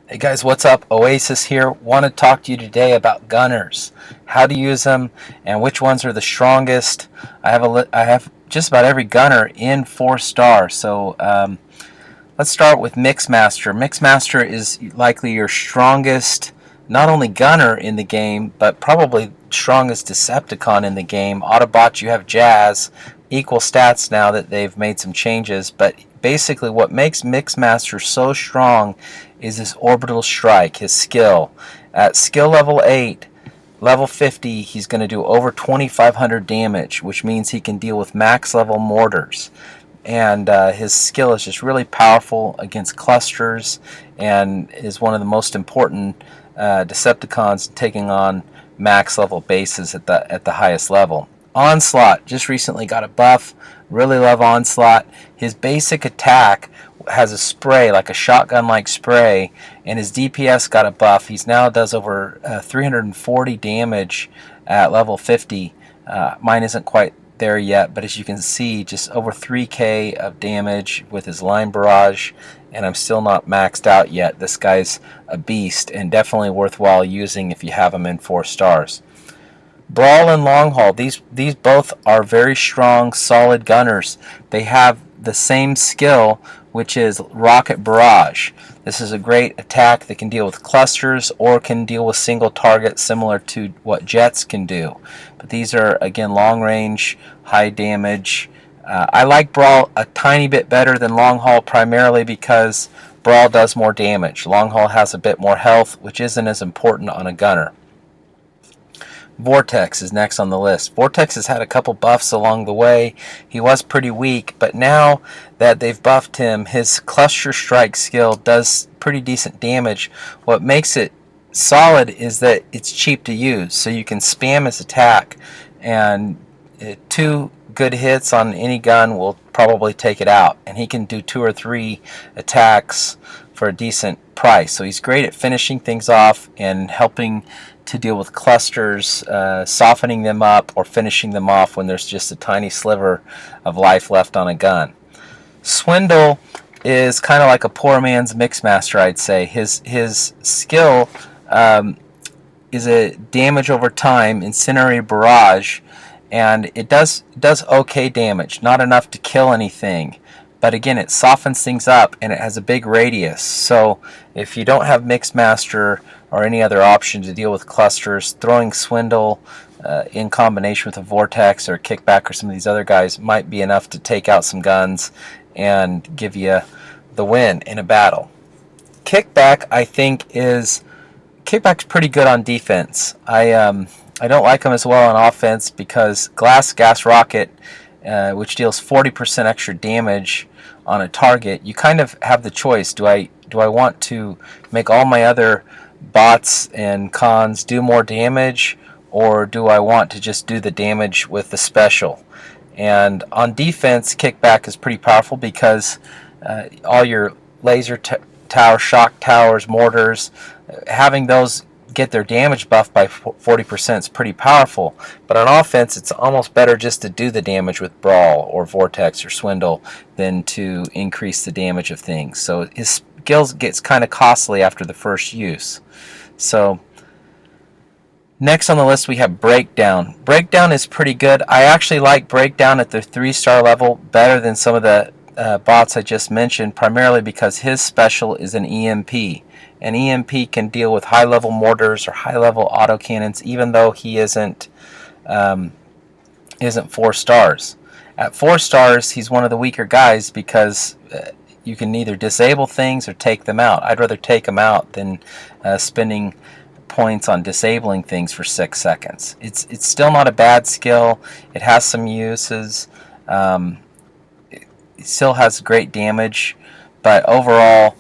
Hey guys, what's up? Oasis here. Want to talk to you today about gunners, how to use them, and which ones are the strongest. I have just about every gunner in 4-star. So let's start with Mixmaster. Mixmaster is likely your strongest, not only gunner in the game, but probably strongest Decepticon in the game. Autobots, you have Jazz, equal stats now that they've made some changes, but basically what makes Mixmaster so strong is his orbital strike, his skill. At skill level 8, level 50, he's going to do over 2,500 damage, which means he can deal with max level mortars. And his skill is just really powerful against clusters and is one of the most important Decepticons taking on max level bases at the highest level. Onslaught just recently got a buff. Really love Onslaught. His basic attack has a spray, like a shotgun like spray, and his DPS got a buff. He's now does over 340 damage at level 50. Mine isn't quite there yet, but as you can see, just over 3k of damage with his line barrage, and I'm still not maxed out yet. This guy's a beast and definitely worthwhile using if you have him in 4 stars. Brawl and Long Haul, these both are very strong, solid gunners. They have the same skill, which is Rocket Barrage. This is a great attack that can deal with clusters or can deal with single targets, similar to what Jets can do. But these are, again, long range, high damage. I like Brawl a tiny bit better than Long Haul, primarily because Brawl does more damage. Long Haul has a bit more health, which isn't as important on a gunner. Vortex is next on the list. Vortex has had a couple buffs along the way. He was pretty weak, but now that they've buffed him, his cluster strike skill does pretty decent damage. What makes it solid is that it's cheap to use, so you can spam his attack, and 2 good hits on any gun will probably take it out, and he can do 2 or 3 attacks for a decent price. So he's great at finishing things off and helping to deal with clusters, softening them up or finishing them off when there's just a tiny sliver of life left on a gun. Swindle is kind of like a poor man's Mixmaster, I'd say. His skill is a damage over time, Incendiary Barrage, and it does okay damage, not enough to kill anything. But again, it softens things up and it has a big radius. So if you don't have Mixmaster or any other option to deal with clusters, throwing Swindle in combination with a Vortex or a Kickback or some of these other guys might be enough to take out some guns and give you the win in a battle. Kickback, I think, Kickback's pretty good on defense. I don't like him as well on offense because Gas Rocket, which deals 40% extra damage on a target, you kind of have the choice. Do I want to make all my other bots and cons do more damage, or do I want to just do the damage with the special? And on defense, Kickback is pretty powerful because all your laser tower, shock towers, mortars, having those get their damage buff by 40% is pretty powerful. But on offense, it's almost better just to do the damage with Brawl or Vortex or Swindle than to increase the damage of things. So his skills gets kind of costly after the first use. So next on the list we have Breakdown. Breakdown is pretty good. I actually like Breakdown at the 3-star level better than some of the bots I just mentioned, primarily because his special is an EMP. An EMP can deal with high-level mortars or high-level autocannons, even though he isn't 4 stars. At 4 stars, he's one of the weaker guys because you can either disable things or take them out. I'd rather take them out than spending points on disabling things for 6 seconds. It's still not a bad skill. It has some uses. It still has great damage, but overall,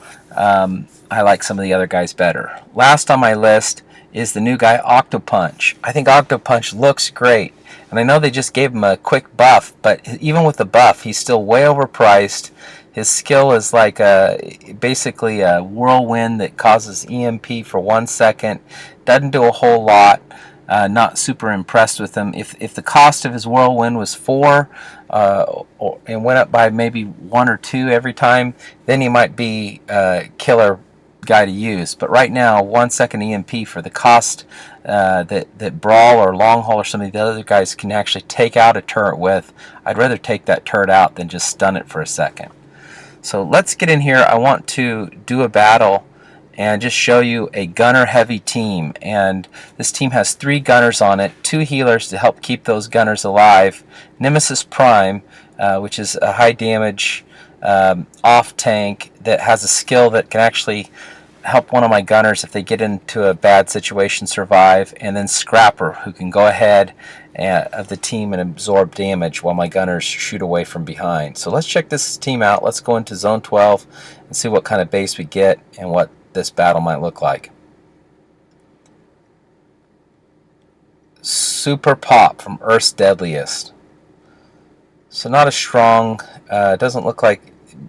I like some of the other guys better. Last on my list is the new guy, Octa Punch. I think Octa Punch looks great, and I know they just gave him a quick buff, but even with the buff, he's still way overpriced. His skill is like basically a whirlwind that causes EMP for 1 second. Doesn't do a whole lot. Not super impressed with him. If the cost of his whirlwind was 4 and went up by maybe 1 or 2 every time, then he might be killer guy to use. But right now, 1 second EMP for the cost that Brawl or Long Haul or some of the other guys can actually take out a turret with. I'd rather take that turret out than just stun it for a second. So let's get in here. I want to do a battle and just show you a gunner heavy team, and this team has 3 gunners on it, 2 healers to help keep those gunners alive, Nemesis Prime, which is a high damage off tank that has a skill that can actually help one of my gunners if they get into a bad situation survive, and then Scrapper, who can go ahead of the team and absorb damage while my gunners shoot away from behind. So let's check this team out. Let's go into zone 12 and see what kind of base we get and what this battle might look like. Super Pop from Earth's Deadliest. So not as strong. Doesn't look like,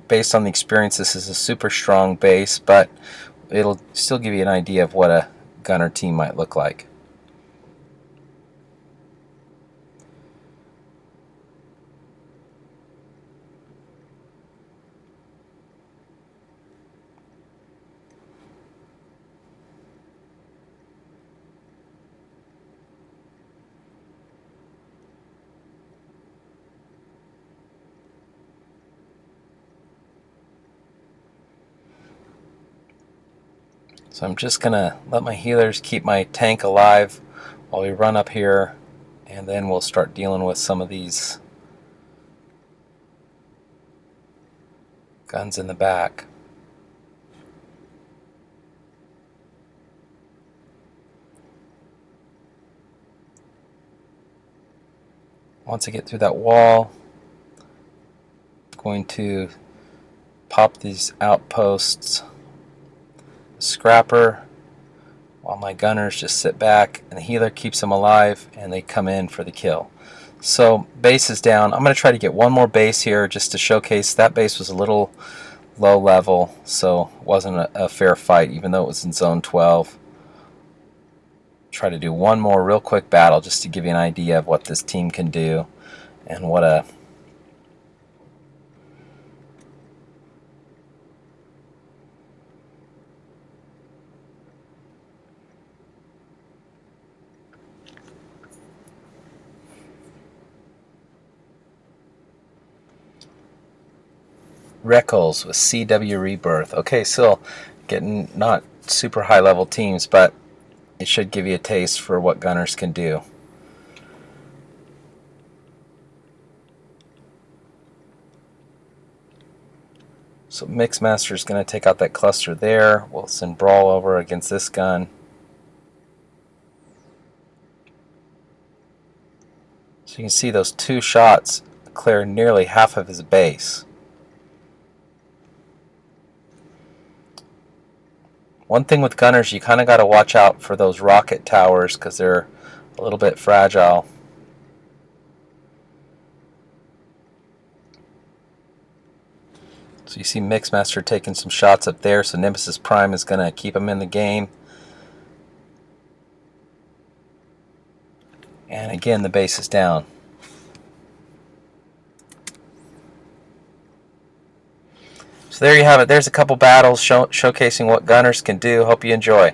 based on the experience, this is a super strong base, but it'll still give you an idea of what a gunner team might look like. So I'm just going to let my healers keep my tank alive while we run up here, and then we'll start dealing with some of these guns in the back. Once I get through that wall, I'm going to pop these outposts. Scrapper, while my gunners just sit back, and the healer keeps them alive, and they come in for the kill. So base is down. I'm going to try to get one more base here just to showcase. That base was a little low level, so it wasn't a fair fight, even though it was in zone 12. Try to do one more real quick battle just to give you an idea of what this team can do and what a Reckles with CW Rebirth. Okay, still getting not super high level teams, but it should give you a taste for what gunners can do. So Mixmaster is going to take out that cluster there. We'll send Brawl over against this gun. So you can see those 2 shots clear nearly half of his base. One thing with gunners, you kind of got to watch out for those rocket towers because they're a little bit fragile. So you see Mixmaster taking some shots up there, so Nemesis Prime is going to keep him in the game. And again, the base is down. So there you have it. There's a couple battles showcasing what gunners can do. Hope you enjoy.